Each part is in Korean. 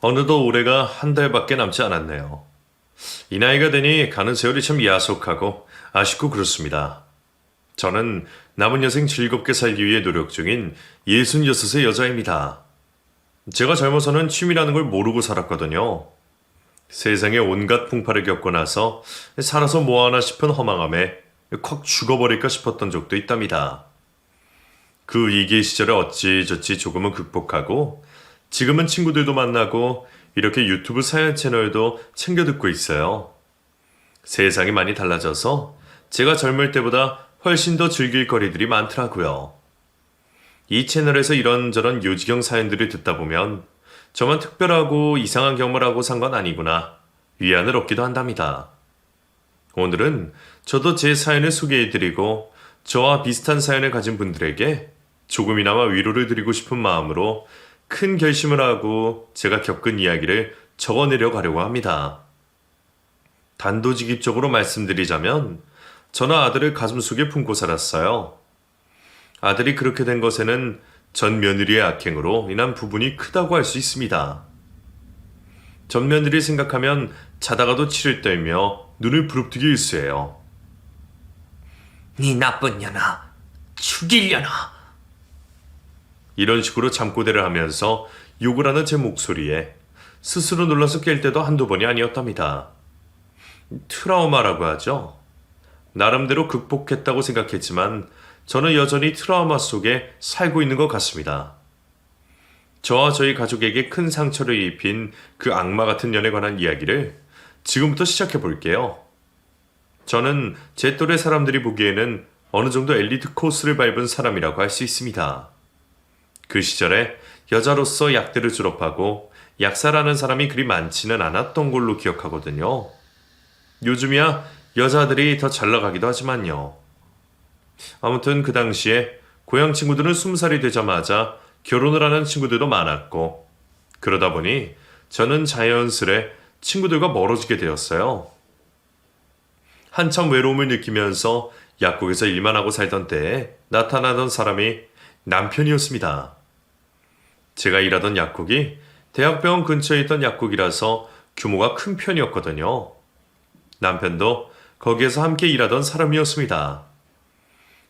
어느덧 올해가 한 달밖에 남지 않았네요. 이 나이가 되니 가는 세월이 참 야속하고 아쉽고 그렇습니다. 저는 남은 여생 즐겁게 살기 위해 노력 중인 66의 여자입니다. 제가 젊어서는 취미라는 걸 모르고 살았거든요. 세상에 온갖 풍파를 겪고 나서 살아서 뭐하나 싶은 허망함에 콱 죽어버릴까 싶었던 적도 있답니다. 그 위기 시절을 어찌저찌 조금은 극복하고 지금은 친구들도 만나고 이렇게 유튜브 사연 채널도 챙겨 듣고 있어요. 세상이 많이 달라져서 제가 젊을 때보다 훨씬 더 즐길 거리들이 많더라고요. 이 채널에서 이런저런 요지경 사연들을 듣다 보면 저만 특별하고 이상한 경험을 하고 산 건 아니구나 위안을 얻기도 한답니다. 오늘은 저도 제 사연을 소개해드리고 저와 비슷한 사연을 가진 분들에게 조금이나마 위로를 드리고 싶은 마음으로 큰 결심을 하고 제가 겪은 이야기를 적어내려 가려고 합니다. 단도직입적으로 말씀드리자면 저는 아들을 가슴속에 품고 살았어요. 아들이 그렇게 된 것에는 전 며느리의 악행으로 인한 부분이 크다고 할 수 있습니다. 전 며느리 생각하면 자다가도 치를 떨며 눈을 부릅뜨기 일쑤예요. 네 나쁜 년아, 죽이려나. 이런 식으로 잠꼬대를 하면서 욕을 하는 제 목소리에 스스로 놀라서 깰 때도 한두 번이 아니었답니다. 트라우마라고 하죠. 나름대로 극복했다고 생각했지만 저는 여전히 트라우마 속에 살고 있는 것 같습니다. 저와 저희 가족에게 큰 상처를 입힌 그 악마 같은 년에 관한 이야기를 지금부터 시작해 볼게요. 저는 제 또래 사람들이 보기에는 어느 정도 엘리트 코스를 밟은 사람이라고 할 수 있습니다. 그 시절에 여자로서 약대를 졸업하고 약사라는 사람이 그리 많지는 않았던 걸로 기억하거든요. 요즘이야 여자들이 더 잘 나가기도 하지만요. 아무튼 그 당시에 고향 친구들은 20살이 되자마자 결혼을 하는 친구들도 많았고 그러다 보니 저는 자연스레 친구들과 멀어지게 되었어요. 한참 외로움을 느끼면서 약국에서 일만 하고 살던 때에 나타나던 사람이 남편이었습니다. 제가 일하던 약국이 대학병원 근처에 있던 약국이라서 규모가 큰 편이었거든요. 남편도 거기에서 함께 일하던 사람이었습니다.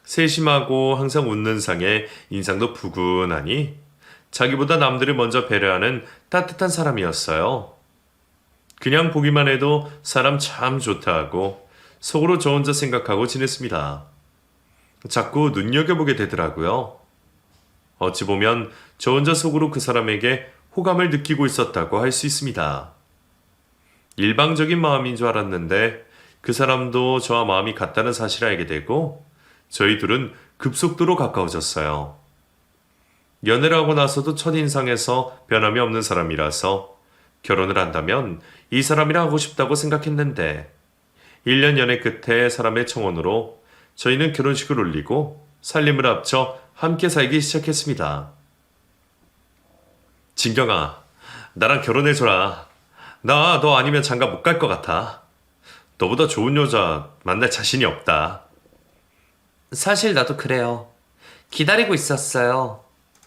세심하고 항상 웃는 상에 인상도 부근하니 자기보다 남들을 먼저 배려하는 따뜻한 사람이었어요. 그냥 보기만 해도 사람 참 좋다 하고 속으로 저 혼자 생각하고 지냈습니다. 자꾸 눈여겨보게 되더라고요. 어찌 보면 저 혼자 속으로 그 사람에게 호감을 느끼고 있었다고 할 수 있습니다. 일방적인 마음인 줄 알았는데 그 사람도 저와 마음이 같다는 사실을 알게 되고 저희 둘은 급속도로 가까워졌어요. 연애를 하고 나서도 첫인상에서 변함이 없는 사람이라서 결혼을 한다면 이 사람이랑 하고 싶다고 생각했는데 1년 연애 끝에 사람의 청혼으로 저희는 결혼식을 올리고 살림을 합쳐 함께 살기 시작했습니다. 진경아, 나랑 결혼해줘라. 나 너 아니면 장가 못 갈 것 같아. 너보다 좋은 여자 만날 자신이 없다. 사실 나도 그래요. 기다리고 있었어요.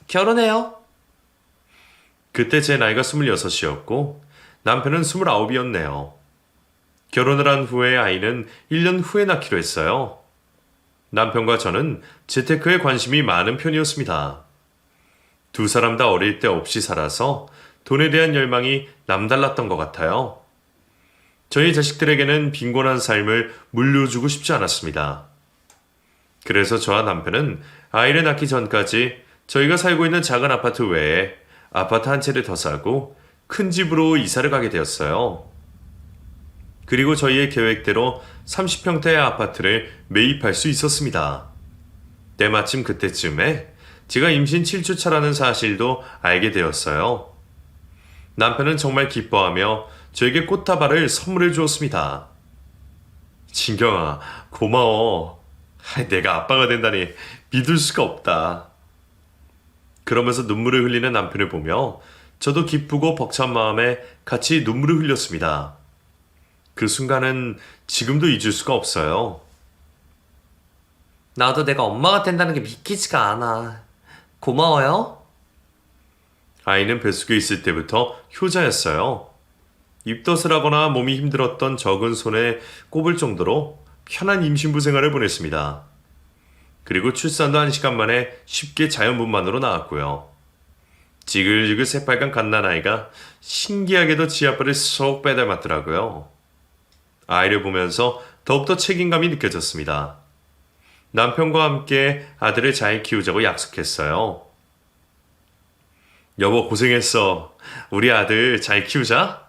결혼해요. 그때 제 나이가 26이었고 남편은 29이었네요. 결혼을 한 후에 아이는 1년 후에 낳기로 했어요. 남편과 저는 재테크에 관심이 많은 편이었습니다. 두 사람 다 어릴 때 없이 살아서 돈에 대한 열망이 남달랐던 것 같아요. 저희 자식들에게는 빈곤한 삶을 물려주고 싶지 않았습니다. 그래서 저와 남편은 아이를 낳기 전까지 저희가 살고 있는 작은 아파트 외에 아파트 한 채를 더 사고 큰 집으로 이사를 가게 되었어요. 그리고 저희의 계획대로 30평대의 아파트를 매입할 수 있었습니다. 때마침 그때쯤에 제가 임신 7주 차라는 사실도 알게 되었어요. 남편은 정말 기뻐하며 저에게 꽃다발을 선물해 주었습니다. 진경아, 고마워. 내가 아빠가 된다니 믿을 수가 없다. 그러면서 눈물을 흘리는 남편을 보며 저도 기쁘고 벅찬 마음에 같이 눈물을 흘렸습니다. 그 순간은 지금도 잊을 수가 없어요. 나도 내가 엄마가 된다는 게 믿기지가 않아. 고마워요. 아이는 뱃속에 있을 때부터 효자였어요. 입덧을 하거나 몸이 힘들었던 적은 손에 꼽을 정도로 편한 임신부 생활을 보냈습니다. 그리고 출산도 1시간 만에 쉽게 자연분만으로 나왔고요. 지글지글 새빨간 갓난아이가 신기하게도 지 아빠를 쏙 빼닮았더라고요. 아이를 보면서 더욱더 책임감이 느껴졌습니다. 남편과 함께 아들을 잘 키우자고 약속했어요. 여보 고생했어. 우리 아들 잘 키우자.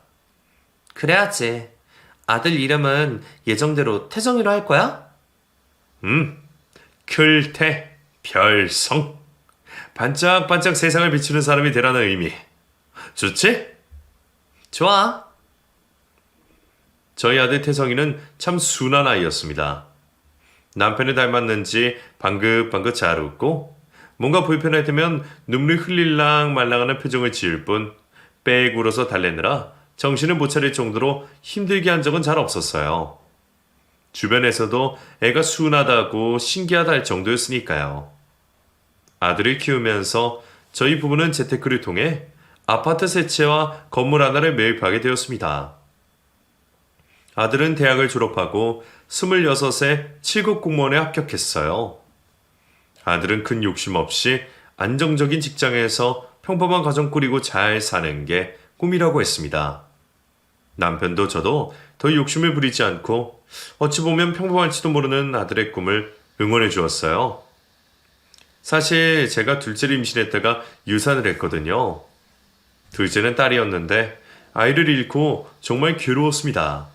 그래야지. 아들 이름은 예정대로 태성이로 할 거야? 클태 별성. 반짝반짝 세상을 비추는 사람이 되라는 의미. 좋지? 좋아. 저희 아들 태성이는 참 순한 아이였습니다. 남편을 닮았는지 방긋방긋 잘 웃고 뭔가 불편할 때면 눈물이 흘릴랑 말랑하는 표정을 지을 뿐 빽 울어서 달래느라 정신을 못 차릴 정도로 힘들게 한 적은 잘 없었어요. 주변에서도 애가 순하다고 신기하다 할 정도였으니까요. 아들을 키우면서 저희 부부는 재테크를 통해 아파트 세 채와 건물 하나를 매입하게 되었습니다. 아들은 대학을 졸업하고 26세 7급 공무원에 합격했어요. 아들은 큰 욕심 없이 안정적인 직장에서 평범한 가정 꾸리고 잘 사는 게 꿈이라고 했습니다. 남편도 저도 더 욕심을 부리지 않고 어찌 보면 평범할지도 모르는 아들의 꿈을 응원해 주었어요. 사실 제가 둘째를 임신했다가 유산을 했거든요. 둘째는 딸이었는데 아이를 잃고 정말 괴로웠습니다.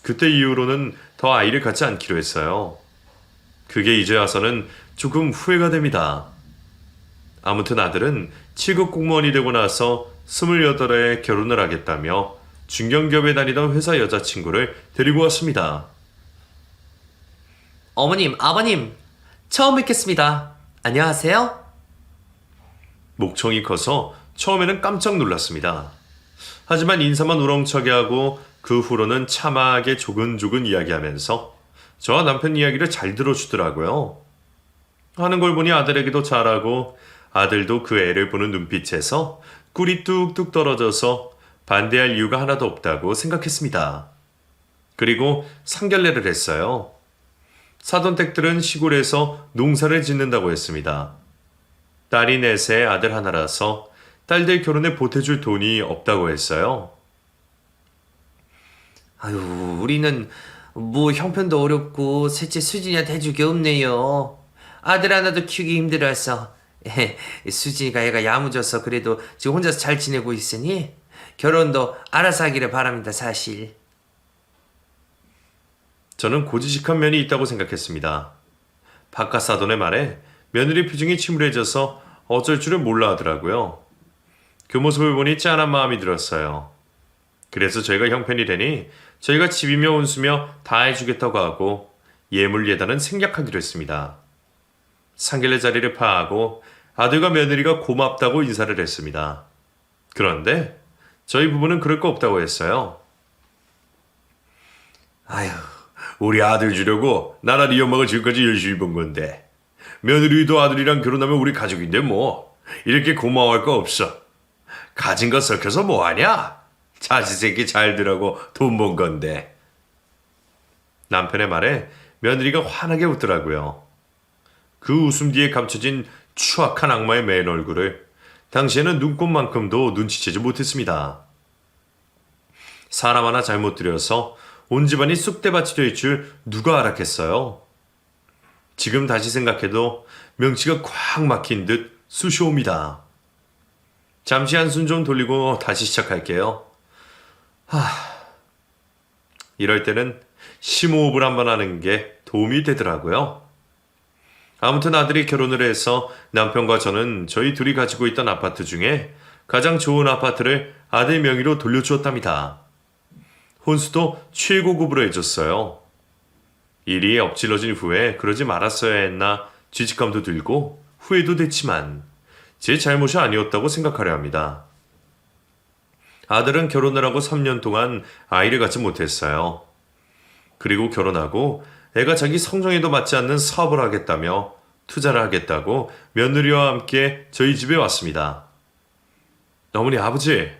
그때 이후로는 더 아이를 갖지 않기로 했어요. 그게 이제 와서는 조금 후회가 됩니다. 아무튼 아들은 7급 공무원이 되고 나서 28에 결혼을 하겠다며 중견기업에 다니던 회사 여자친구를 데리고 왔습니다. 어머님, 아버님, 처음 뵙겠습니다. 안녕하세요. 목청이 커서 처음에는 깜짝 놀랐습니다. 하지만 인사만 우렁차게 하고 그 후로는 참하게 조근조근 이야기하면서 저와 남편 이야기를 잘 들어주더라고요. 하는 걸 보니 아들에게도 잘하고 아들도 그 애를 보는 눈빛에서 꿀이 뚝뚝 떨어져서 반대할 이유가 하나도 없다고 생각했습니다. 그리고 상견례를 했어요. 사돈 댁들은 시골에서 농사를 짓는다고 했습니다. 딸이 넷에 아들 하나라서 딸들 결혼에 보태줄 돈이 없다고 했어요. 아유, 우리는 뭐 형편도 어렵고 셋째 수진이한테 해줄 게 없네요. 아들 하나도 키우기 힘들어서 수진이가 애가 야무져서 그래도 지금 혼자서 잘 지내고 있으니 결혼도 알아서 하기를 바랍니다, 사실. 저는 고지식한 면이 있다고 생각했습니다. 바깥 사돈의 말에 며느리 표정이 침울해져서 어쩔 줄을 몰라 하더라고요. 그 모습을 보니 짠한 마음이 들었어요. 그래서 저희가 형편이라니 저희가 집이며 온수며 다 해주겠다고 하고 예물 예단은 생략하기로 했습니다. 상견례 자리를 파하고 아들과 며느리가 고맙다고 인사를 했습니다. 그런데 저희 부부는 그럴 거 없다고 했어요. 아휴, 우리 아들 주려고 나날이 엄마가 지금까지 열심히 번 건데 며느리도 아들이랑 결혼하면 우리 가족인데 뭐 이렇게 고마워할 거 없어. 가진 거 썩혀서 뭐하냐? 자식 새끼 잘 되라고 돈 번 건데. 남편의 말에 며느리가 환하게 웃더라고요. 그 웃음 뒤에 감춰진 추악한 악마의 맨 얼굴을 당시에는 눈곱만큼도 눈치채지 못했습니다. 사람 하나 잘못 들여서 온 집안이 쑥대밭이 될 줄 누가 알았겠어요. 지금 다시 생각해도 명치가 콱 막힌 듯 쑤시옵니다. 잠시 한숨 좀 돌리고 다시 시작할게요. 이럴 때는 심호흡을 한번 하는 게 도움이 되더라고요. 아무튼 아들이 결혼을 해서 남편과 저는 저희 둘이 가지고 있던 아파트 중에 가장 좋은 아파트를 아들 명의로 돌려주었답니다. 혼수도 최고급으로 해줬어요. 일이 엎질러진 후에 그러지 말았어야 했나 죄책감도 들고 후회도 됐지만 제 잘못이 아니었다고 생각하려 합니다. 아들은 결혼을 하고 3년 동안 아이를 갖지 못했어요. 그리고 결혼하고 애가 자기 성정에도 맞지 않는 사업을 하겠다며 투자를 하겠다고 며느리와 함께 저희 집에 왔습니다. 어머니, 아버지,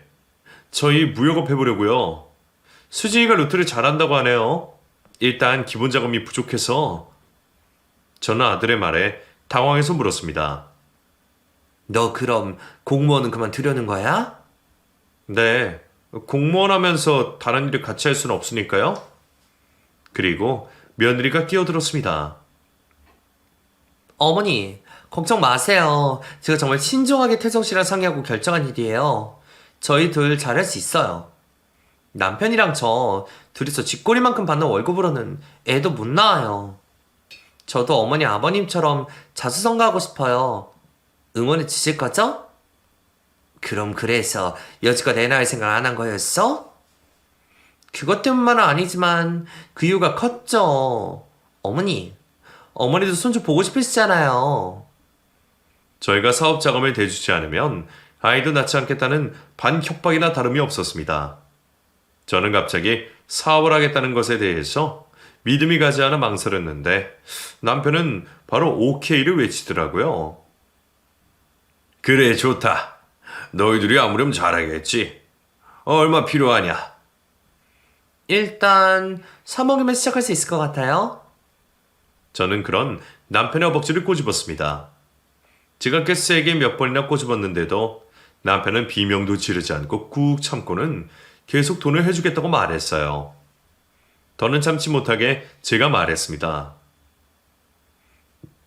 저희 무역업 해보려고요. 수진이가 루트를 잘한다고 하네요. 일단 기본 자금이 부족해서. 저는 아들의 말에 당황해서 물었습니다. 너 그럼 공무원은 그만두려는 거야? 네, 공무원 하면서 다른 일을 같이 할 수는 없으니까요. 그리고 며느리가 끼어들었습니다. 어머니, 걱정 마세요. 제가 정말 신중하게 태성 씨랑 상의하고 결정한 일이에요. 저희 둘 잘할 수 있어요. 남편이랑 저 둘이서 쥐꼬리만큼 받는 월급으로는 애도 못 낳아요. 저도 어머니 아버님처럼 자수성가하고 싶어요. 응원해 주실 거죠? 그럼 그래서 여지껏 애 낳을 생각 안 한 거였어? 그것 때문만은 아니지만 그 이유가 컸죠. 어머니도 손 좀 보고 싶으시잖아요. 저희가 사업 자금을 대주지 않으면 아이도 낳지 않겠다는 반협박이나 다름이 없었습니다. 저는 갑자기 사업을 하겠다는 것에 대해서 믿음이 가지 않아 망설였는데 남편은 바로 OK를 외치더라고요. 그래, 좋다. 너희들이 아무렴 잘하겠지. 얼마 필요하냐? 일단 3억이면 시작할 수 있을 것 같아요. 저는 그런 남편의 허벅지를 꼬집었습니다. 제가 꽤 세게 몇 번이나 꼬집었는데도 남편은 비명도 지르지 않고 꾹 참고는 계속 돈을 해주겠다고 말했어요. 더는 참지 못하게 제가 말했습니다.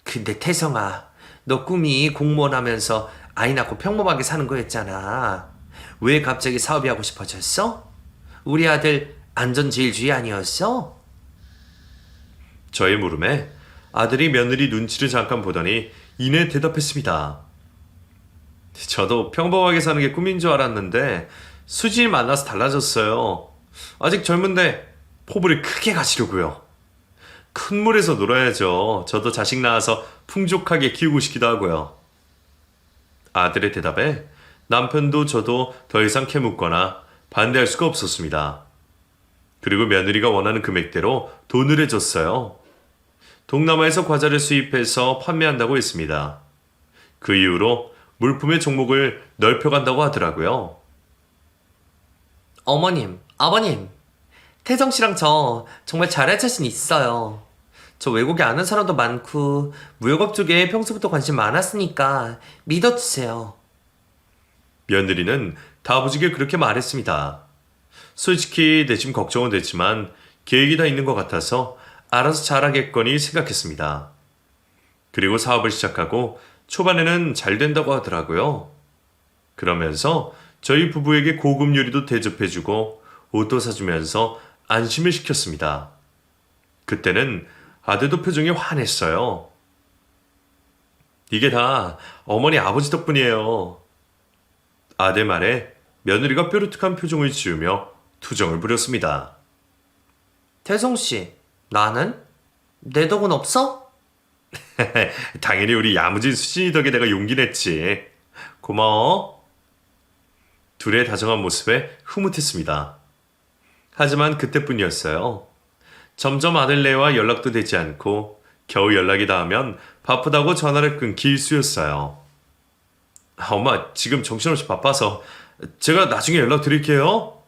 근데 태성아, 너 꿈이 공무원 하면서 아이 낳고 평범하게 사는 거였잖아. 왜 갑자기 사업이 하고 싶어졌어? 우리 아들 안전제일주의 아니었어? 저의 물음에 아들이 며느리 눈치를 잠깐 보더니 이내 대답했습니다. 저도 평범하게 사는 게 꿈인 줄 알았는데 수진이 만나서 달라졌어요. 아직 젊은데 포부를 크게 가시려고요. 큰 물에서 놀아야죠. 저도 자식 낳아서 풍족하게 키우고 싶기도 하고요. 아들의 대답에 남편도 저도 더 이상 캐묻거나 반대할 수가 없었습니다. 그리고 며느리가 원하는 금액대로 돈을 해줬어요. 동남아에서 과자를 수입해서 판매한다고 했습니다. 그 이후로 물품의 종목을 넓혀간다고 하더라고요. 어머님, 아버님, 태성 씨랑 저 정말 잘할 자신 있어요. 저 외국에 아는 사람도 많고 무역업 쪽에 평소부터 관심 많았으니까 믿어주세요. 며느리는 다부지게 그렇게 말했습니다. 솔직히 내심 걱정은 됐지만 계획이 다 있는 것 같아서 알아서 잘하겠거니 생각했습니다. 그리고 사업을 시작하고 초반에는 잘 된다고 하더라고요. 그러면서 저희 부부에게 고급 요리도 대접해주고 옷도 사주면서 안심을 시켰습니다. 그때는 아들도 표정이 환했어요. 이게 다 어머니 아버지 덕분이에요. 아들 말에 며느리가 뾰루툭한 표정을 지으며 투정을 부렸습니다. 태성 씨, 나는? 내 덕은 없어? 당연히 우리 야무진 수진이 덕에 내가 용기 냈지. 고마워. 둘의 다정한 모습에 흐뭇했습니다. 하지만 그때뿐이었어요. 점점 아들네와 연락도 되지 않고 겨우 연락이 닿으면 바쁘다고 전화를 끊기 일쑤였어요. 엄마, 지금 정신없이 바빠서 제가 나중에 연락드릴게요.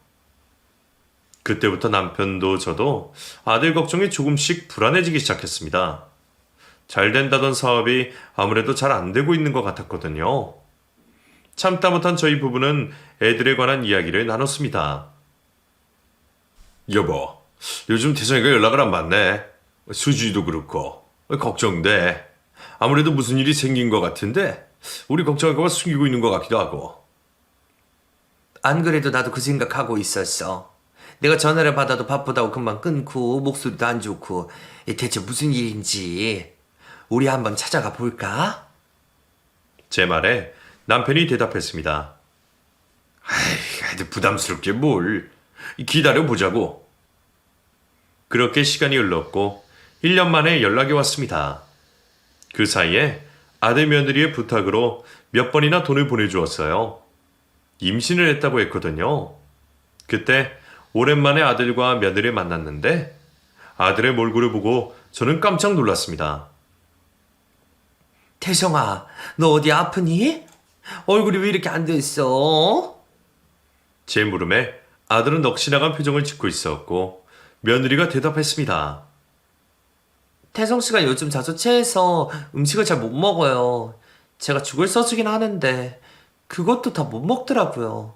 그때부터 남편도 저도 아들 걱정이 조금씩 불안해지기 시작했습니다. 잘 된다던 사업이 아무래도 잘 안 되고 있는 것 같았거든요. 참다 못한 저희 부부는 애들에 관한 이야기를 나눴습니다. 여보, 요즘 태성이가 연락을 안 받네. 수지도 그렇고 걱정돼. 아무래도 무슨 일이 생긴 것 같은데 우리 걱정할까 봐 숨기고 있는 것 같기도 하고. 안 그래도 나도 그 생각하고 있었어. 내가 전화를 받아도 바쁘다고 금방 끊고 목소리도 안 좋고 대체 무슨 일인지 우리 한번 찾아가 볼까? 제 말에 남편이 대답했습니다. 아이, 부담스럽게 뭘. 기다려보자고. 그렇게 시간이 흘렀고 1년 만에 연락이 왔습니다. 그 사이에 아들 며느리의 부탁으로 몇 번이나 돈을 보내주었어요. 임신을 했다고 했거든요. 그때 오랜만에 아들과 며느리를 만났는데 아들의 몰골을 보고 저는 깜짝 놀랐습니다. 태성아, 너 어디 아프니? 얼굴이 왜 이렇게 안 됐어? 제 물음에 아들은 넋이 나간 표정을 짓고 있었고 며느리가 대답했습니다. 태성 씨가 요즘 자주 체해서 음식을 잘 못 먹어요. 제가 죽을 써주긴 하는데 그것도 다 못 먹더라고요.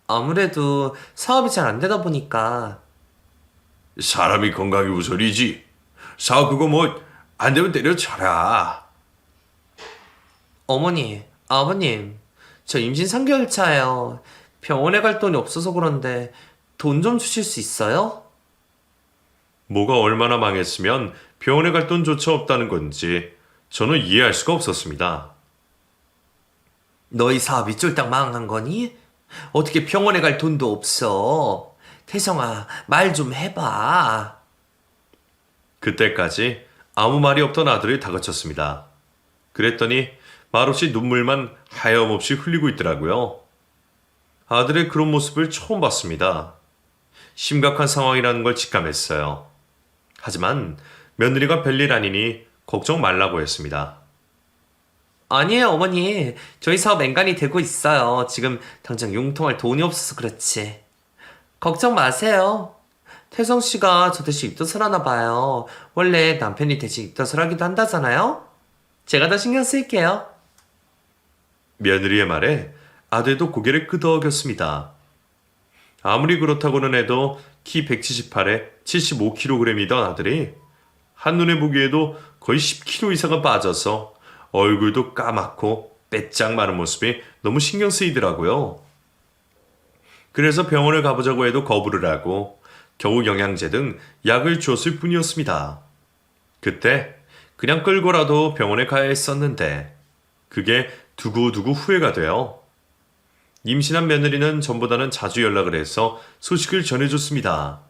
아무래도 사업이 잘 안 되다 보니까. 사람이 건강이 우선이지. 사업 그거 뭐 안 되면 때려쳐라. 어머니, 아버님, 저 임신 3개월 차예요. 병원에 갈 돈이 없어서 그런데 돈 좀 주실 수 있어요? 뭐가 얼마나 망했으면 병원에 갈 돈조차 없다는 건지 저는 이해할 수가 없었습니다. 너희 사업이 쫄딱 망한 거니? 어떻게 병원에 갈 돈도 없어? 태성아, 말 좀 해봐. 그때까지 아무 말이 없던 아들이 다그쳤습니다. 그랬더니 말없이 눈물만 하염없이 흘리고 있더라고요. 아들의 그런 모습을 처음 봤습니다. 심각한 상황이라는 걸 직감했어요. 하지만 며느리가 별일 아니니 걱정 말라고 했습니다. 아니에요, 어머니. 저희 사업 앵간히 되고 있어요. 지금 당장 융통할 돈이 없어서 그렇지. 걱정 마세요. 태성 씨가 저 대신 입덧을 하나 봐요. 원래 남편이 대신 입덧을 하기도 한다잖아요? 제가 더 신경 쓸게요. 며느리의 말에 아들도 고개를 끄덕였습니다. 아무리 그렇다고는 해도 키 178에 75kg이던 아들이 한눈에 보기에도 거의 10kg 이상은 빠져서 얼굴도 까맣고 빼짝 마른 모습이 너무 신경 쓰이더라고요. 그래서 병원을 가보자고 해도 거부를 하고 겨우 영양제 등 약을 줬을 뿐이었습니다. 그때 그냥 끌고라도 병원에 가야 했었는데 그게 두고두고 후회가 돼요. 임신한 며느리는 전보다는 자주 연락을 해서 소식을 전해줬습니다.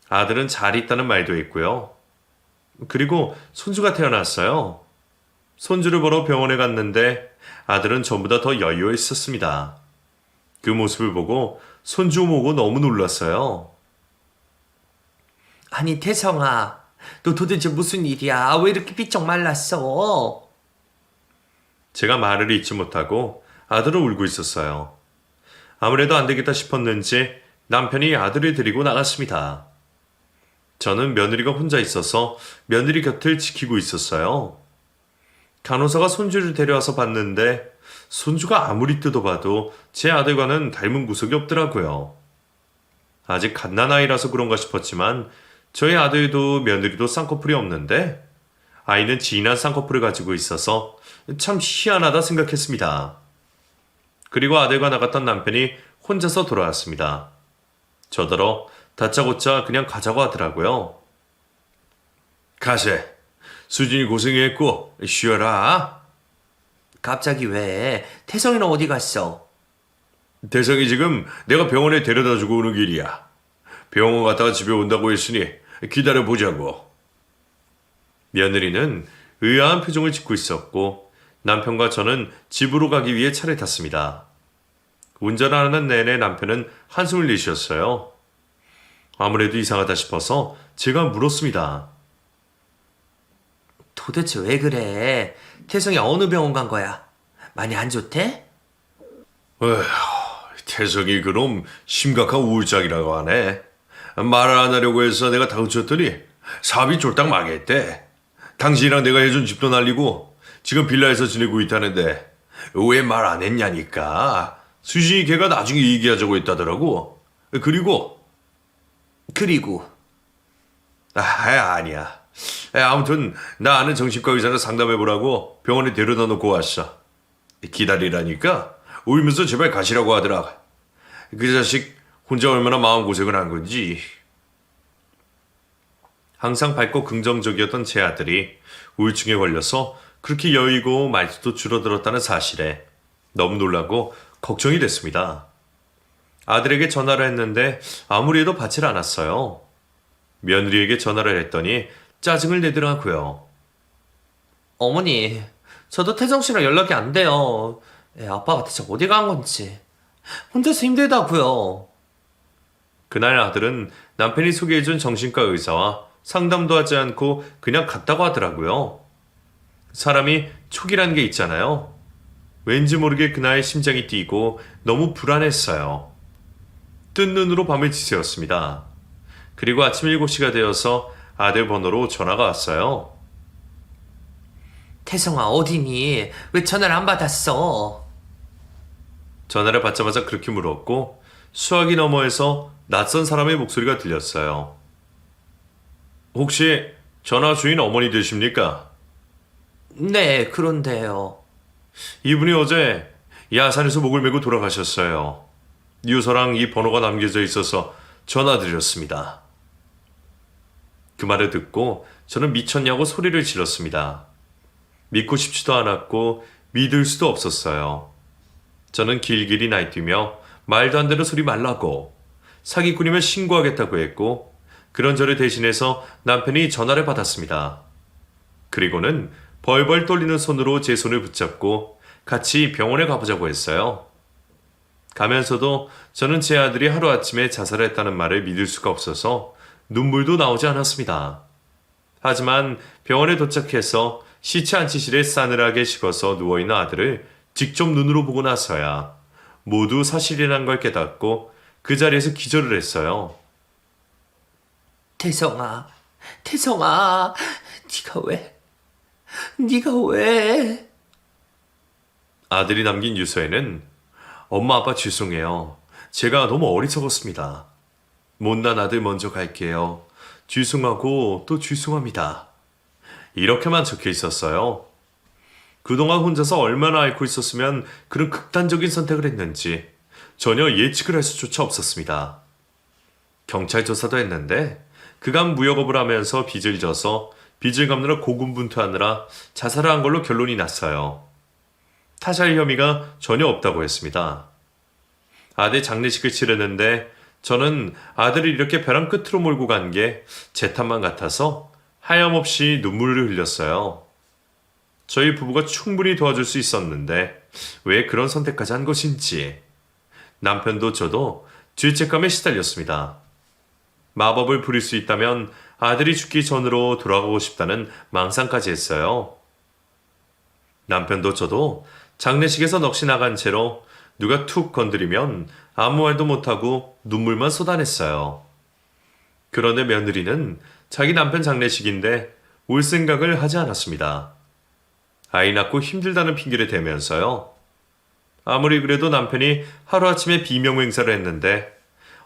아들은 잘 있다는 말도 했고요. 그리고 손주가 태어났어요. 손주를 보러 병원에 갔는데 아들은 전보다 더 여유가 있었습니다. 그 모습을 보고 손주 보고 너무 놀랐어요. 아니, 태성아. 너 도대체 무슨 일이야? 왜 이렇게 삐쩍 말랐어? 제가 말을 잇지 못하고 아들을 울고 있었어요. 아무래도 안 되겠다 싶었는지 남편이 아들을 데리고 나갔습니다. 저는 며느리가 혼자 있어서 며느리 곁을 지키고 있었어요. 간호사가 손주를 데려와서 봤는데 손주가 아무리 뜯어봐도 제 아들과는 닮은 구석이 없더라고요. 아직 갓난아이라서 그런가 싶었지만 저희 아들도 며느리도 쌍꺼풀이 없는데 아이는 진한 쌍꺼풀을 가지고 있어서 참 희한하다 생각했습니다. 그리고 아들과 나갔던 남편이 혼자서 돌아왔습니다. 저더러 다짜고짜 그냥 가자고 하더라고요. 가세. 수진이 고생했고 쉬어라. 갑자기 왜? 태성이는 어디 갔어? 대성이 지금 내가 병원에 데려다주고 오는 길이야. 병원 갔다가 집에 온다고 했으니 기다려보자고. 며느리는 의아한 표정을 짓고 있었고 남편과 저는 집으로 가기 위해 차를 탔습니다. 운전하는 내내 남편은 한숨을 내쉬었어요. 아무래도 이상하다 싶어서 제가 물었습니다. 도대체 왜 그래? 태성이 어느 병원 간 거야? 많이 안 좋대? 태성이 그럼 심각한 우울증이라고 하네. 말을 안 하려고 해서 내가 다그쳤더니 사업이 쫄딱 망했대. 당신이랑 내가 해준 집도 날리고 지금 빌라에서 지내고 있다는데 왜 말 안 했냐니까. 수진이 걔가 나중에 얘기하자고 했다더라고. 그리고 아니야. 아무튼 나 아는 정신과 의사를 상담해보라고 병원에 데려다 놓고 왔어. 기다리라니까 울면서 제발 가시라고 하더라. 그 자식 혼자 얼마나 마음고생을 한 건지. 항상 밝고 긍정적이었던 제 아들이 우울증에 걸려서 그렇게 여의고 말수도 줄어들었다는 사실에 너무 놀라고 걱정이 됐습니다. 아들에게 전화를 했는데 아무리 해도 받질 않았어요. 며느리에게 전화를 했더니 짜증을 내더라고요. 어머니, 저도 태성 씨랑 연락이 안 돼요. 아빠가 대체 어디 간 건지. 혼자서 힘들다고요. 그날 아들은 남편이 소개해준 정신과 의사와 상담도 하지 않고 그냥 갔다고 하더라고요. 사람이 촉이라는 게 있잖아요. 왠지 모르게 그날 심장이 뛰고 너무 불안했어요. 뜬 눈으로 밤을 지새웠습니다. 그리고 아침 7시가 되어서 아들 번호로 전화가 왔어요. 태성아, 어디니? 왜 전화를 안 받았어? 전화를 받자마자 그렇게 물었고 수화기 너머에서 낯선 사람의 목소리가 들렸어요. 혹시 전화 주인 어머니 되십니까? 네, 그런데요. 이분이 어제 야산에서 목을 메고 돌아가셨어요. 유서랑 이 번호가 남겨져 있어서 전화드렸습니다. 그 말을 듣고 저는 미쳤냐고 소리를 질렀습니다. 믿고 싶지도 않았고 믿을 수도 없었어요. 저는 길길이 날뛰며 말도 안 되는 소리 말라고, 사기꾼이면 신고하겠다고 했고 그런 저를 대신해서 남편이 전화를 받았습니다. 그리고는 벌벌 떨리는 손으로 제 손을 붙잡고 같이 병원에 가보자고 했어요. 가면서도 저는 제 아들이 하루아침에 자살했다는 말을 믿을 수가 없어서 눈물도 나오지 않았습니다. 하지만 병원에 도착해서 시체 안치실에 싸늘하게 식어서 누워있는 아들을 직접 눈으로 보고 나서야 모두 사실이란 걸 깨닫고 그 자리에서 기절을 했어요. 태성아, 태성아, 네가 왜? 아들이 남긴 유서에는 엄마 아빠 죄송해요. 제가 너무 어리석었습니다. 못난 아들 먼저 갈게요. 죄송하고 또 죄송합니다. 이렇게만 적혀 있었어요. 그동안 혼자서 얼마나 앓고 있었으면 그런 극단적인 선택을 했는지 전혀 예측을 할 수조차 없었습니다. 경찰 조사도 했는데 그간 무역업을 하면서 빚을 져서 빚을 갚느라 고군분투하느라 자살을 한 걸로 결론이 났어요. 타살 혐의가 전혀 없다고 했습니다. 아들 장례식을 치르는데 저는 아들을 이렇게 벼랑 끝으로 몰고 간 게 제 탓만 같아서 하염없이 눈물을 흘렸어요. 저희 부부가 충분히 도와줄 수 있었는데 왜 그런 선택까지 한 것인지 남편도 저도 죄책감에 시달렸습니다. 마법을 부릴 수 있다면 아들이 죽기 전으로 돌아가고 싶다는 망상까지 했어요. 남편도 저도 장례식에서 넋이 나간 채로 누가 툭 건드리면 아무 말도 못하고 눈물만 쏟아냈어요. 그런데 며느리는 자기 남편 장례식인데 올 생각을 하지 않았습니다. 아이 낳고 힘들다는 핑계를 대면서요. 아무리 그래도 남편이 하루아침에 비명 행사를 했는데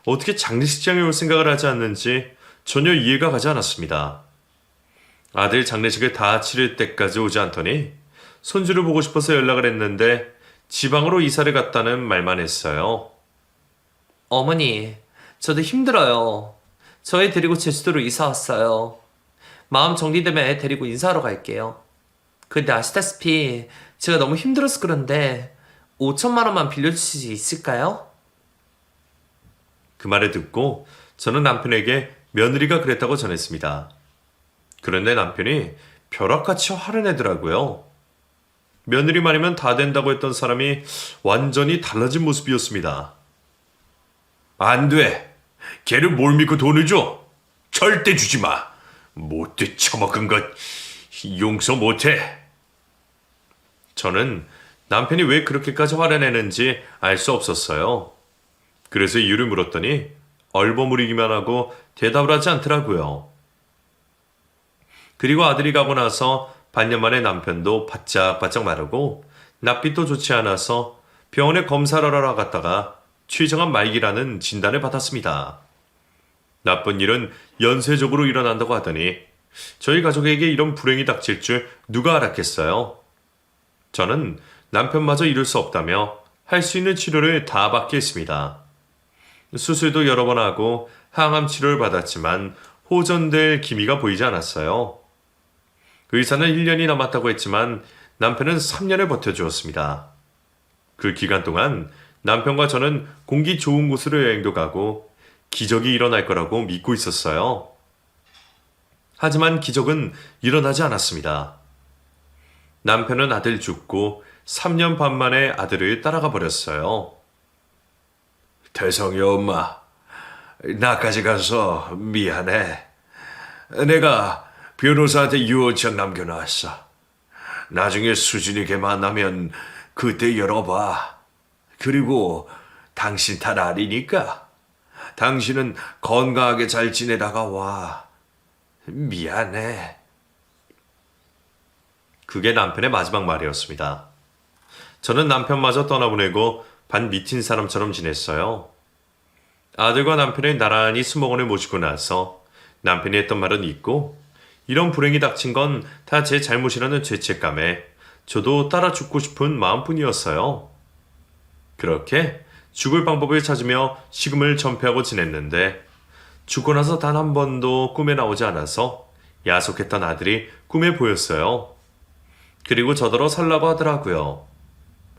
어떻게 장례식장에 올 생각을 하지 않는지 전혀 이해가 가지 않았습니다. 아들 장례식을 다 치를 때까지 오지 않더니 손주를 보고 싶어서 연락을 했는데 지방으로 이사를 갔다는 말만 했어요. 어머니, 저도 힘들어요. 저 애 데리고 제주도로 이사 왔어요. 마음 정리되면 애 데리고 인사하러 갈게요. 근데 아시다시피 제가 너무 힘들어서 그런데 5천만 원만 빌려주실 수 있을까요? 그 말을 듣고 저는 남편에게 며느리가 그랬다고 전했습니다. 그런데 남편이 벼락같이 화를 내더라고요. 며느리 말이면 다 된다고 했던 사람이 완전히 달라진 모습이었습니다. 안 돼. 걔를 뭘 믿고 돈을 줘? 절대 주지 마. 못돼 처먹은 것 용서 못해. 저는 남편이 왜 그렇게까지 화를 내는지 알 수 없었어요. 그래서 이유를 물었더니 얼버무리기만 하고 대답을 하지 않더라고요. 그리고 아들이 가고 나서 반년 만에 남편도 바짝바짝 마르고 낯빛도 좋지 않아서 병원에 검사를 하러 갔다가 최정한 말기라는 진단을 받았습니다. 나쁜 일은 연쇄적으로 일어난다고 하더니 저희 가족에게 이런 불행이 닥칠 줄 누가 알았겠어요. 저는 남편마저 이룰 수 없다며 할 수 있는 치료를 다 받게 했습니다. 수술도 여러 번 하고 항암 치료를 받았지만 호전될 기미가 보이지 않았어요. 의사는 1년이 남았다고 했지만 남편은 3년을 버텨주었습니다. 그 기간 동안 남편과 저는 공기 좋은 곳으로 여행도 가고 기적이 일어날 거라고 믿고 있었어요. 하지만 기적은 일어나지 않았습니다. 남편은 아들 죽고 3년 반 만에 아들을 따라가 버렸어요. 태성이 엄마, 나까지 가서 미안해. 내가 변호사한테 유언장 남겨놨어. 나중에 수진이 걔 만나면 그때 열어봐. 그리고 당신 탓 아니니까 당신은 건강하게 잘 지내다가 와. 미안해. 그게 남편의 마지막 말이었습니다. 저는 남편마저 떠나보내고 반 미친 사람처럼 지냈어요. 아들과 남편을 나란히 수목원에 모시고 나서 남편이 했던 말은 잊고 이런 불행이 닥친 건 다 제 잘못이라는 죄책감에 저도 따라 죽고 싶은 마음뿐이었어요. 그렇게 죽을 방법을 찾으며 식음을 전폐하고 지냈는데 죽고 나서 단 한 번도 꿈에 나오지 않아서 야속했던 아들이 꿈에 보였어요. 그리고 저더러 살라고 하더라고요.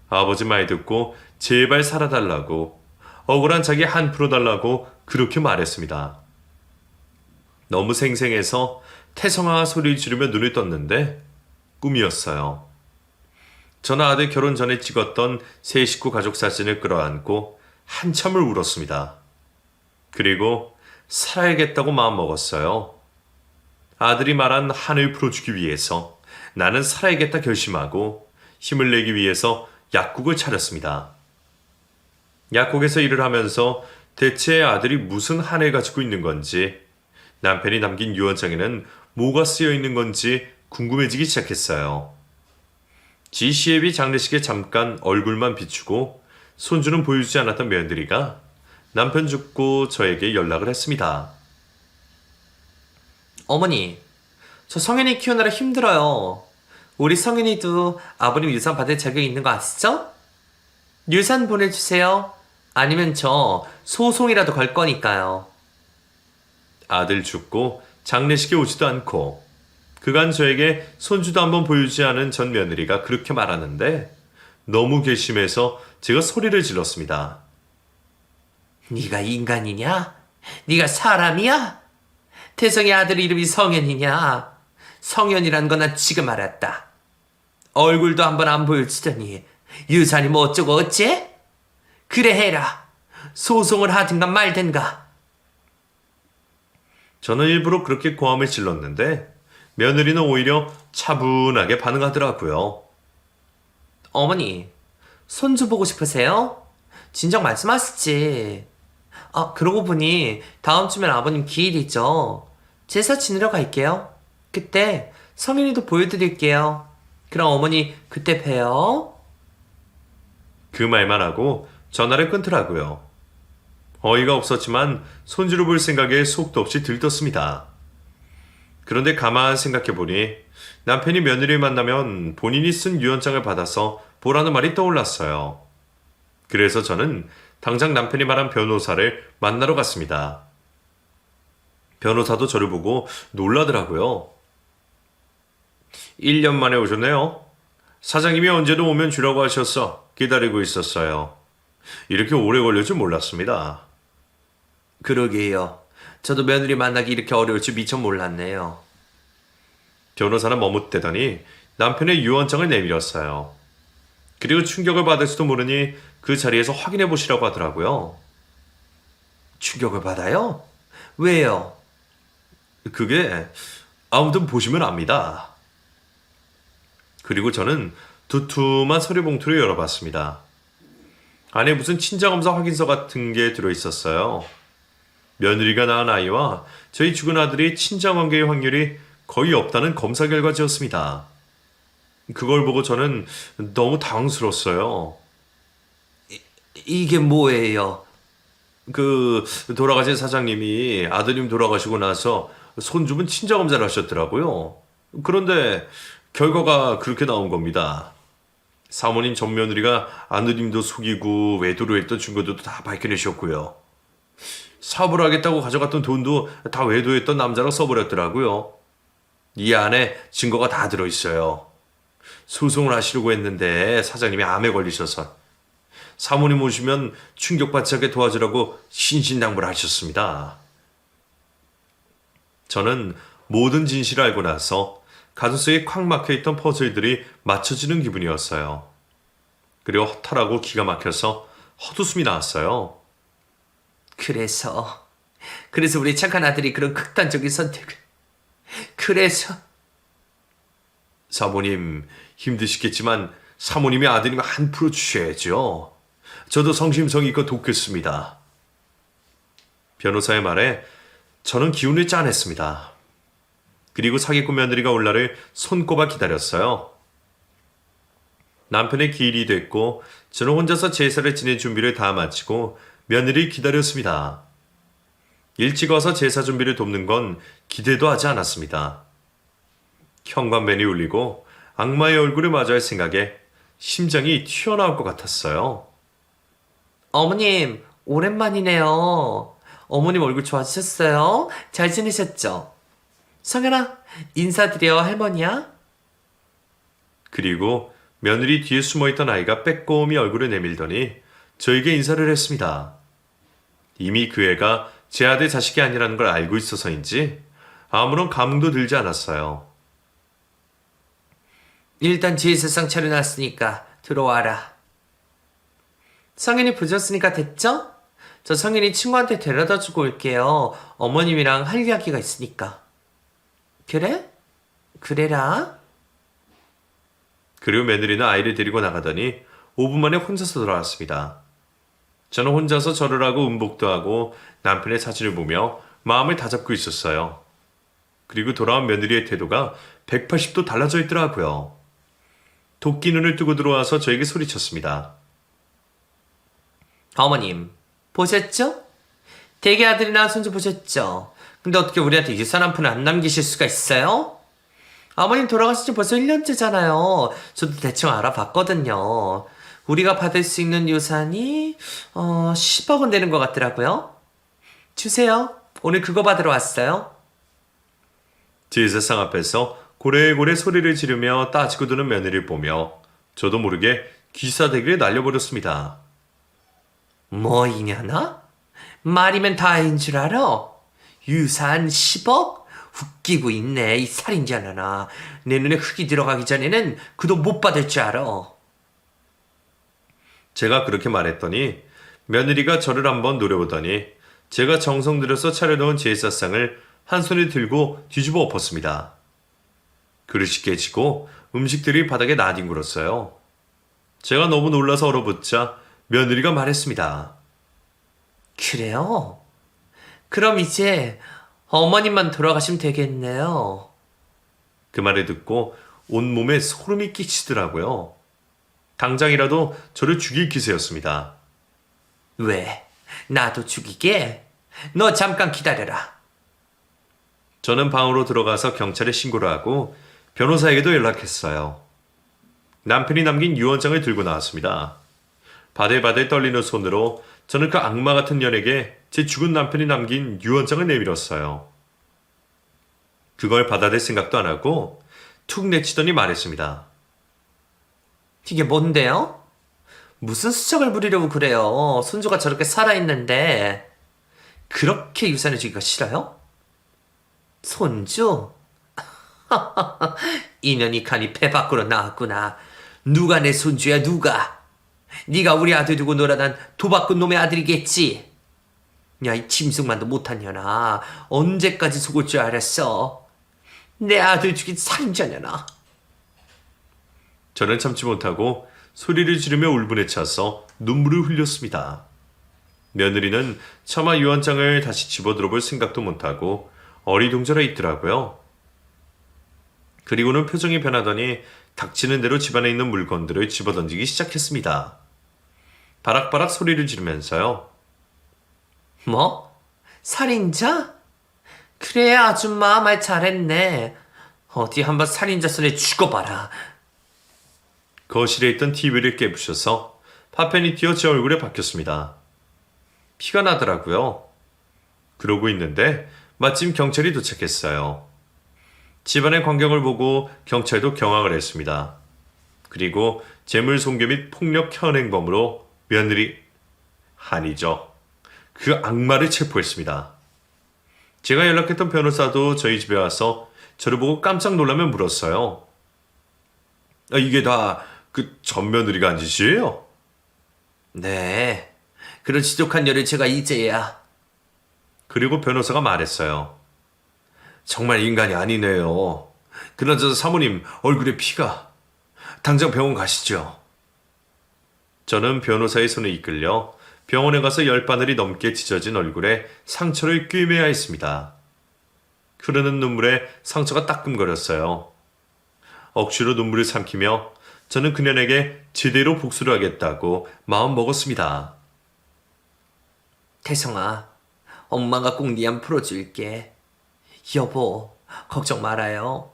아버지 말 듣고 제발 살아달라고 억울한 자기 한 푼 달라고 그렇게 말했습니다. 너무 생생해서 태성아 소리 지르며 눈을 떴는데 꿈이었어요. 저는 아들 결혼 전에 찍었던 세 식구 가족 사진을 끌어안고 한참을 울었습니다. 그리고 살아야겠다고 마음먹었어요. 아들이 말한 한을 풀어주기 위해서 나는 살아야겠다 결심하고 힘을 내기 위해서 약국을 차렸습니다. 약국에서 일을 하면서 대체 아들이 무슨 한을 가지고 있는 건지 남편이 남긴 유언장에는 뭐가 쓰여 있는 건지 궁금해지기 시작했어요. 지시애비 장례식에 잠깐 얼굴만 비추고 손주는 보여주지 않았던 며느리가 남편 죽고 저에게 연락을 했습니다. 어머니, 저 성현이 키우느라 힘들어요. 우리 성현이도 아버님 유산 받을 자격이 있는 거 아시죠? 유산 보내주세요. 아니면 저 소송이라도 걸 거니까요. 아들 죽고 장례식에 오지도 않고 그간 저에게 손주도 한번 보여주지 않은 전 며느리가 그렇게 말하는데 너무 괘씸해서 제가 소리를 질렀습니다. 네가 인간이냐? 네가 사람이야? 태성의 아들 이름이 성현이냐? 성현이란 건 난 지금 알았다. 얼굴도 한번 안 보여주더니 유산이 뭐 어쩌고 어째? 그래 해라. 소송을 하든가 말든가. 저는 일부러 그렇게 고함을 질렀는데 며느리는 오히려 차분하게 반응하더라고요. 어머니, 손주 보고 싶으세요? 진작 말씀하시지. 아, 그러고 보니 다음 주면 아버님 기일이죠. 제사 지내러 갈게요. 그때 성현이도 보여드릴게요. 그럼 어머니 그때 봬요. 그 말만 하고 전화를 끊더라고요. 어이가 없었지만 손주를 볼 생각에 속도 없이 들떴습니다. 그런데 가만 생각해보니 남편이 며느리를 만나면 본인이 쓴 유언장을 받아서 보라는 말이 떠올랐어요. 그래서 저는 당장 남편이 말한 변호사를 만나러 갔습니다. 변호사도 저를 보고 놀라더라고요. 1년 만에 오셨네요. 사장님이 언제든 오면 주라고 하셨어. 기다리고 있었어요. 이렇게 오래 걸릴 줄 몰랐습니다. 그러게요. 저도 며느리 만나기 이렇게 어려울 줄 미처 몰랐네요. 변호사는 머뭇대더니 남편의 유언장을 내밀었어요. 그리고 충격을 받을지도 모르니 그 자리에서 확인해 보시라고 하더라고요. 충격을 받아요? 왜요? 그게 아무튼 보시면 압니다. 그리고 저는 두툼한 서류 봉투를 열어봤습니다. 안에 무슨 친자검사 확인서 같은 게 들어있었어요. 며느리가 낳은 아이와 저희 죽은 아들이 친자관계의 확률이 거의 없다는 검사 결과지였습니다. 그걸 보고 저는 너무 당황스러웠어요. 이게 뭐예요? 돌아가신 사장님이 아드님 돌아가시고 나서 손주분 친자검사를 하셨더라고요. 그런데 결과가 그렇게 나온 겁니다. 사모님 전 며느리가 아드님도 속이고 외도를 했던 증거들도 다 밝혀내셨고요. 사업을 하겠다고 가져갔던 돈도 다 외도했던 남자랑 써버렸더라고요. 이 안에 증거가 다 들어있어요. 소송을 하시려고 했는데 사장님이 암에 걸리셔서 사모님 오시면 충격받지 않게 도와주라고 신신당부를 하셨습니다. 저는 모든 진실을 알고 나서 가슴속에 콱 막혀있던 퍼즐들이 맞춰지는 기분이었어요. 그리고 허탈하고 기가 막혀서 헛웃음이 나왔어요. 그래서 우리 착한 아들이 그런 극단적인 선택을. 그래서 사모님 힘드시겠지만 사모님이 아드님 한 프로 주셔야죠. 저도 성심성의껏 돕겠습니다. 변호사의 말에 저는 기운을 짜냈습니다. 그리고 사기꾼 며느리가 올 날을 손꼽아 기다렸어요. 남편의 기일이 됐고 저는 혼자서 제사를 지낼 준비를 다 마치고 며느리를 기다렸습니다. 일찍 와서 제사 준비를 돕는 건 기대도 하지 않았습니다. 현관벨이 울리고 악마의 얼굴을 마주할 생각에 심장이 튀어나올 것 같았어요. 어머님, 오랜만이네요. 어머님 얼굴 좋아지셨어요? 잘 지내셨죠? 성현아, 인사드려, 할머니야? 그리고 며느리 뒤에 숨어있던 아이가 빼꼼히 얼굴을 내밀더니 저에게 인사를 했습니다. 이미 그 애가 제 아들 자식이 아니라는 걸 알고 있어서인지 아무런 감흥도 들지 않았어요. 일단 제사상 차려놨으니까 들어와라. 성현이 부졌으니까 됐죠? 저 성현이 친구한테 데려다 주고 올게요. 어머님이랑 할 이야기가 있으니까. 그래? 그래라. 그리고 며느리는 아이를 데리고 나가더니 5분 만에 혼자서 돌아왔습니다. 저는 혼자서 절을 하고 음복도 하고 남편의 사진을 보며 마음을 다잡고 있었어요. 그리고 돌아온 며느리의 태도가 180도 달라져 있더라고요. 도끼 눈을 뜨고 들어와서 저에게 소리쳤습니다. 어머님, 보셨죠? 대개 아들이나 손주 보셨죠? 근데 어떻게 우리한테 유산 한 푼을 안 남기실 수가 있어요? 어머님 돌아가신 지 벌써 1년째잖아요. 저도 대충 알아봤거든요. 우리가 받을 수 있는 유산이 10억 원 되는 것 같더라고요. 주세요. 오늘 그거 받으러 왔어요. 제사상 앞에서 고래고래 소리를 지르며 따지고 드는 며느리를 보며 저도 모르게 귀사대기를 날려버렸습니다. 뭐 이년아? 말이면 다인 줄 알아? 유산 10억? 웃기고 있네 이 살인자나나. 내 눈에 흙이 들어가기 전에는 그 돈 못 받을 줄 알아. 제가 그렇게 말했더니 며느리가 저를 한번 노려보더니 제가 정성 들여서 차려놓은 제사상을 한 손에 들고 뒤집어 엎었습니다. 그릇이 깨지고 음식들이 바닥에 나뒹굴었어요. 제가 너무 놀라서 얼어붙자 며느리가 말했습니다. 그래요? 그럼 이제 어머님만 돌아가시면 되겠네요. 그 말을 듣고 온몸에 소름이 끼치더라고요. 당장이라도 저를 죽일 기세였습니다. 왜? 나도 죽이게? 너 잠깐 기다려라. 저는 방으로 들어가서 경찰에 신고를 하고 변호사에게도 연락했어요. 남편이 남긴 유언장을 들고 나왔습니다. 바들바들 떨리는 손으로 저는 그 악마 같은 년에게 제 죽은 남편이 남긴 유언장을 내밀었어요. 그걸 받아들 생각도 안 하고 툭 내치더니 말했습니다. 이게 뭔데요? 무슨 수작을 부리려고 그래요? 손주가 저렇게 살아있는데 그렇게 유산을 주기가 싫어요? 손주? 인연이 간이 배 밖으로 나왔구나. 누가 내 손주야 누가? 네가 우리 아들 두고 놀아난 도박꾼 놈의 아들이겠지? 야, 이 짐승만도 못한 년아. 언제까지 속을 줄 알았어? 내 아들 죽인 살인자년아. 저는 참지 못하고 소리를 지르며 울분에 차서 눈물을 흘렸습니다. 며느리는 차마 유언장을 다시 집어들어볼 생각도 못하고 어리둥절해 있더라고요. 그리고는 표정이 변하더니 닥치는 대로 집안에 있는 물건들을 집어던지기 시작했습니다. 바락바락 소리를 지르면서요. 뭐? 살인자? 그래, 아줌마 말 잘했네. 어디 한번 살인자 손에 죽어봐라. 거실에 있던 TV를 깨부셔서 파편이 튀어 제 얼굴에 박혔습니다. 피가 나더라고요. 그러고 있는데 마침 경찰이 도착했어요. 집안의 광경을 보고 경찰도 경악을 했습니다. 그리고 재물 손괴 및 폭력 현행범으로 며느리 아니죠. 그 악마를 체포했습니다. 제가 연락했던 변호사도 저희 집에 와서 저를 보고 깜짝 놀라며 물었어요. 이게 다 그 전 며느리가 한 짓이에요? 네, 그런 지독한 일을 제가 이제야. 그리고 변호사가 말했어요. 정말 인간이 아니네요. 그나저나 사모님 얼굴에 피가. 당장 병원 가시죠. 저는 변호사의 손에 이끌려 병원에 가서 10바늘이 넘게 찢어진 얼굴에 상처를 꿰매야 했습니다. 흐르는 눈물에 상처가 따끔거렸어요. 억지로 눈물을 삼키며 저는 그녀에게 제대로 복수를 하겠다고 마음 먹었습니다. 태성아, 엄마가 꼭 네 안 풀어줄게. 여보, 걱정 말아요.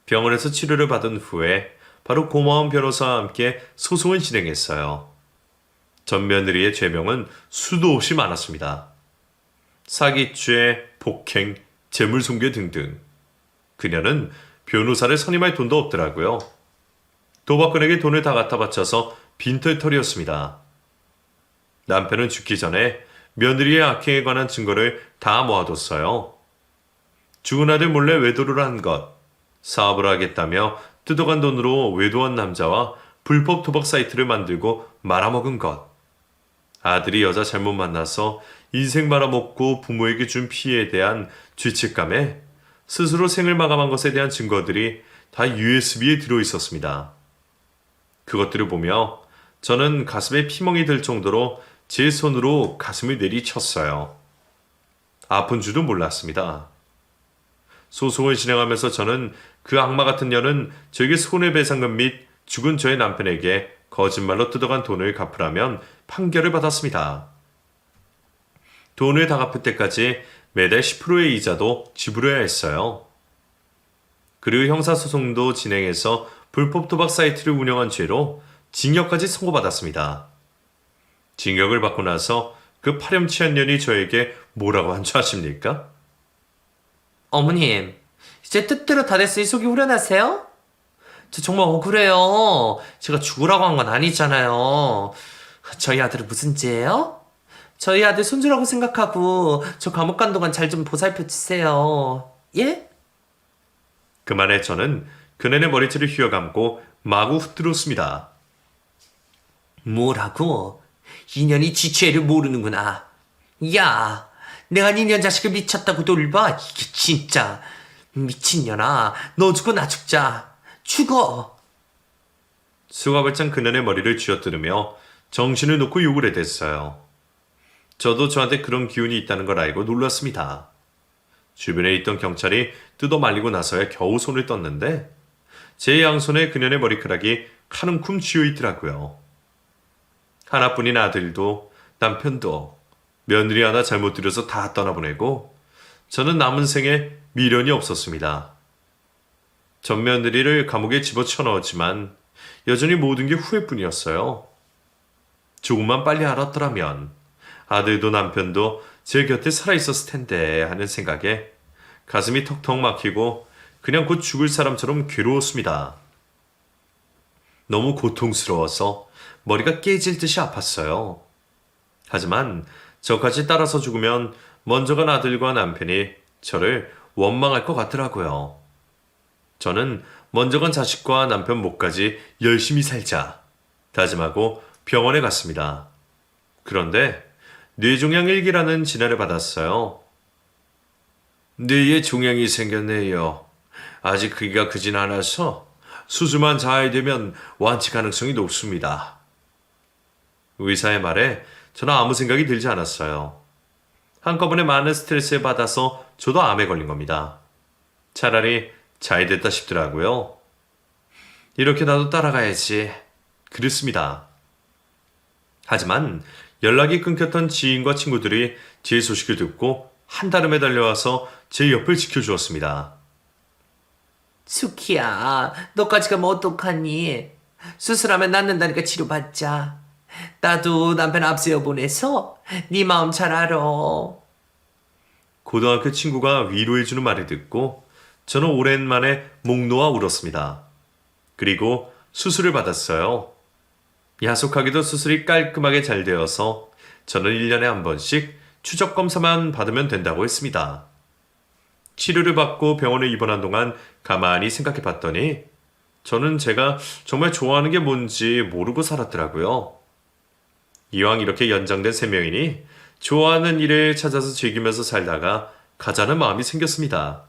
병원에서 치료를 받은 후에 바로 고마운 변호사와 함께 소송을 진행했어요. 전 며느리의 죄명은 수도 없이 많았습니다. 사기죄, 폭행, 재물손괴 등등. 그녀는 변호사를 선임할 돈도 없더라고요. 도박꾼에게 돈을 다 갖다 바쳐서 빈털터리였습니다. 남편은 죽기 전에 며느리의 악행에 관한 증거를 다 모아뒀어요. 죽은 아들 몰래 외도를 한 것, 사업을 하겠다며 뜯어간 돈으로 외도한 남자와 불법 도박 사이트를 만들고 말아먹은 것, 아들이 여자 잘못 만나서 인생 말아먹고 부모에게 준 피해에 대한 죄책감에 스스로 생을 마감한 것에 대한 증거들이 다 USB에 들어있었습니다. 그것들을 보며 저는 가슴에 피멍이 들 정도로 제 손으로 가슴을 내리쳤어요. 아픈 줄도 몰랐습니다. 소송을 진행하면서 저는 그 악마 같은 년은 저에게 손해배상금 및 죽은 저의 남편에게 거짓말로 뜯어간 돈을 갚으라면 판결을 받았습니다. 돈을 다 갚을 때까지 매달 10%의 이자도 지불해야 했어요. 그리고 형사소송도 진행해서 불법 도박 사이트를 운영한 죄로 징역까지 선고받았습니다. 징역을 받고 나서 그 파렴치한 년이 저에게 뭐라고 한 줄 아십니까? 어머님, 이제 뜻대로 다 됐으니 속이 후련하세요? 저 정말 억울해요. 제가 죽으라고 한 건 아니잖아요. 저희 아들은 무슨 죄예요? 저희 아들 손주라고 생각하고 저 감옥 간 동안 잘 좀 보살펴 주세요. 예? 그만에 저는 그네의 머리채를 휘어감고 마구 흩들었습니다. 뭐라고? 인연이 지체를 모르는구나. 야, 내가 니년 자식을 미쳤다고 돌봐? 이게 진짜 미친년아. 너 죽고 나 죽자. 죽어. 수갑을찬 그년의 머리를 쥐어뜯으며 정신을 놓고 욕을 해댔어요. 저도 저한테 그런 기운이 있다는 걸 알고 놀랐습니다. 주변에 있던 경찰이 뜯어 말리고 나서야 겨우 손을 떴는데 제 양손에 그년의 머리카락이 한 움큼 쥐어 있더라고요. 하나뿐인 아들도 남편도 며느리 하나 잘못 들여서 다 떠나보내고 저는 남은 생에 미련이 없었습니다. 전 며느리를 감옥에 집어쳐 넣었지만 여전히 모든 게 후회뿐이었어요. 조금만 빨리 알았더라면 아들도 남편도 제 곁에 살아있었을 텐데 하는 생각에 가슴이 턱턱 막히고 그냥 곧 죽을 사람처럼 괴로웠습니다. 너무 고통스러워서 머리가 깨질 듯이 아팠어요. 하지만 저까지 따라서 죽으면 먼저 간 아들과 남편이 저를 원망할 것 같더라고요. 저는 먼저 간 자식과 남편 목까지 열심히 살자 다짐하고 병원에 갔습니다. 그런데 뇌종양 1기라는 진단을 받았어요. 뇌에 종양이 생겼네요. 아직 크기가 크진 않아서 수술만 잘 되면 완치 가능성이 높습니다. 의사의 말에 저는 아무 생각이 들지 않았어요. 한꺼번에 많은 스트레스를 받아서 저도 암에 걸린 겁니다. 차라리 잘 됐다 싶더라고요. 이렇게 나도 따라가야지. 그랬습니다. 하지만 연락이 끊겼던 지인과 친구들이 제 소식을 듣고 한달음에 달려와서 제 옆을 지켜주었습니다. 수키야, 너까지 가면 어떡하니? 수술하면 낫는다니까 치료받자. 나도 남편 앞세워 보내서 네 마음 잘 알아. 고등학교 친구가 위로해주는 말을 듣고 저는 오랜만에 목 놓아 울었습니다. 그리고 수술을 받았어요. 야속하게도 수술이 깔끔하게 잘 되어서 저는 1년에 한 번씩 추적 검사만 받으면 된다고 했습니다. 치료를 받고 병원에 입원한 동안 가만히 생각해 봤더니 저는 제가 정말 좋아하는 게 뭔지 모르고 살았더라고요. 이왕 이렇게 연장된 생명이니 좋아하는 일을 찾아서 즐기면서 살다가 가자는 마음이 생겼습니다.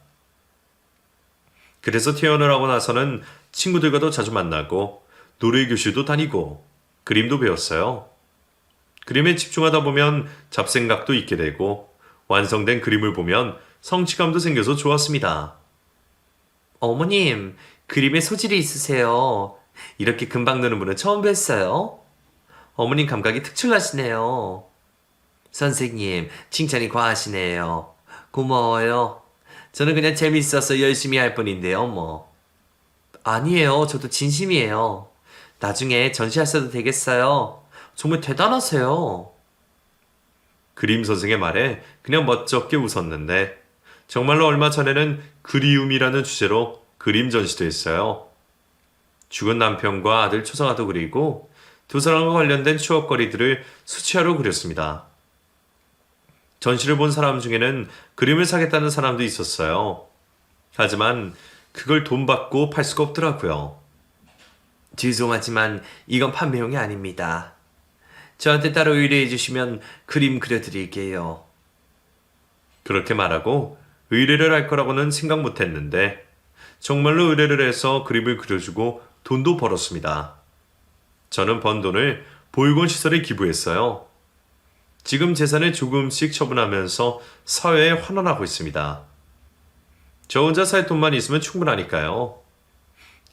그래서 퇴원을 하고 나서는 친구들과도 자주 만나고 노래 교실도 다니고 그림도 배웠어요. 그림에 집중하다 보면 잡생각도 있게 되고 완성된 그림을 보면 성취감도 생겨서 좋았습니다. 어머님, 그림에 소질이 있으세요. 이렇게 금방 느는 분은 처음 뵀어요. 어머님 감각이 특출나시네요. 선생님, 칭찬이 과하시네요. 고마워요. 저는 그냥 재밌어서 열심히 할 뿐인데요, 뭐. 아니에요. 저도 진심이에요. 나중에 전시하셔도 되겠어요. 정말 대단하세요. 그림 선생의 말에 그냥 멋쩍게 웃었는데 정말로 얼마 전에는 그리움이라는 주제로 그림 전시도 했어요. 죽은 남편과 아들 초상화도 그리고 두 사람과 관련된 추억거리들을 수채화로 그렸습니다. 전시를 본 사람 중에는 그림을 사겠다는 사람도 있었어요. 하지만 그걸 돈 받고 팔 수가 없더라고요. 죄송하지만 이건 판매용이 아닙니다. 저한테 따로 의뢰해 주시면 그림 그려드릴게요. 그렇게 말하고 의뢰를 할 거라고는 생각 못 했는데 정말로 의뢰를 해서 그림을 그려주고 돈도 벌었습니다. 저는 번 돈을 보육원 시설에 기부했어요. 지금 재산을 조금씩 처분하면서 사회에 환원하고 있습니다. 저 혼자 살 돈만 있으면 충분하니까요.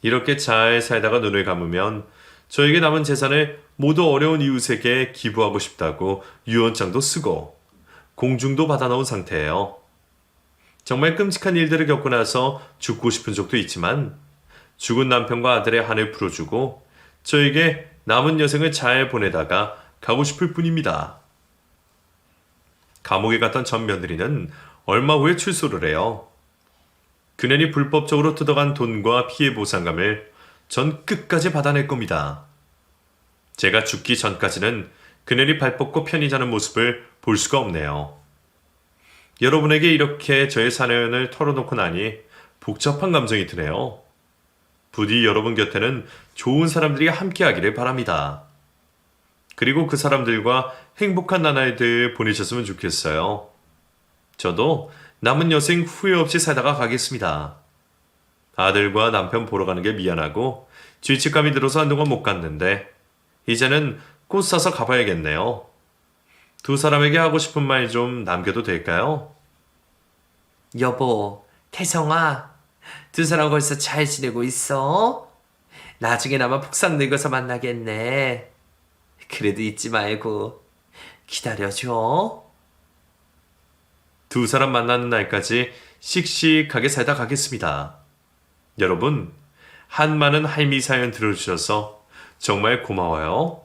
이렇게 잘 살다가 눈을 감으면 저에게 남은 재산을 모두 어려운 이웃에게 기부하고 싶다고 유언장도 쓰고 공중도 받아놓은 상태예요. 정말 끔찍한 일들을 겪고 나서 죽고 싶은 적도 있지만 죽은 남편과 아들의 한을 풀어주고 저에게 남은 여생을 잘 보내다가 가고 싶을 뿐입니다. 감옥에 갔던 전 며느리는 얼마 후에 출소를 해요. 그년이 불법적으로 뜯어간 돈과 피해 보상금을 전 끝까지 받아낼 겁니다. 제가 죽기 전까지는 그년이 발 뻗고 편히 자는 모습을 볼 수가 없네요. 여러분에게 이렇게 저의 사연을 털어놓고 나니 복잡한 감정이 드네요. 부디 여러분 곁에는 좋은 사람들이 함께하기를 바랍니다. 그리고 그 사람들과 행복한 나날들 보내셨으면 좋겠어요. 저도 남은 여생 후회 없이 살다가 가겠습니다. 아들과 남편 보러 가는 게 미안하고 죄책감이 들어서 한동안 못 갔는데 이제는 꽃 사서 가봐야겠네요. 두 사람에게 하고 싶은 말 좀 남겨도 될까요? 여보, 태성아, 두 사람 벌써 잘 지내고 있어? 나중에 아마 푹상 늙어서 만나겠네. 그래도 잊지 말고 기다려줘. 두 사람 만나는 날까지 씩씩하게 살다 가겠습니다. 여러분, 한많은 할미 사연 들어주셔서 정말 고마워요.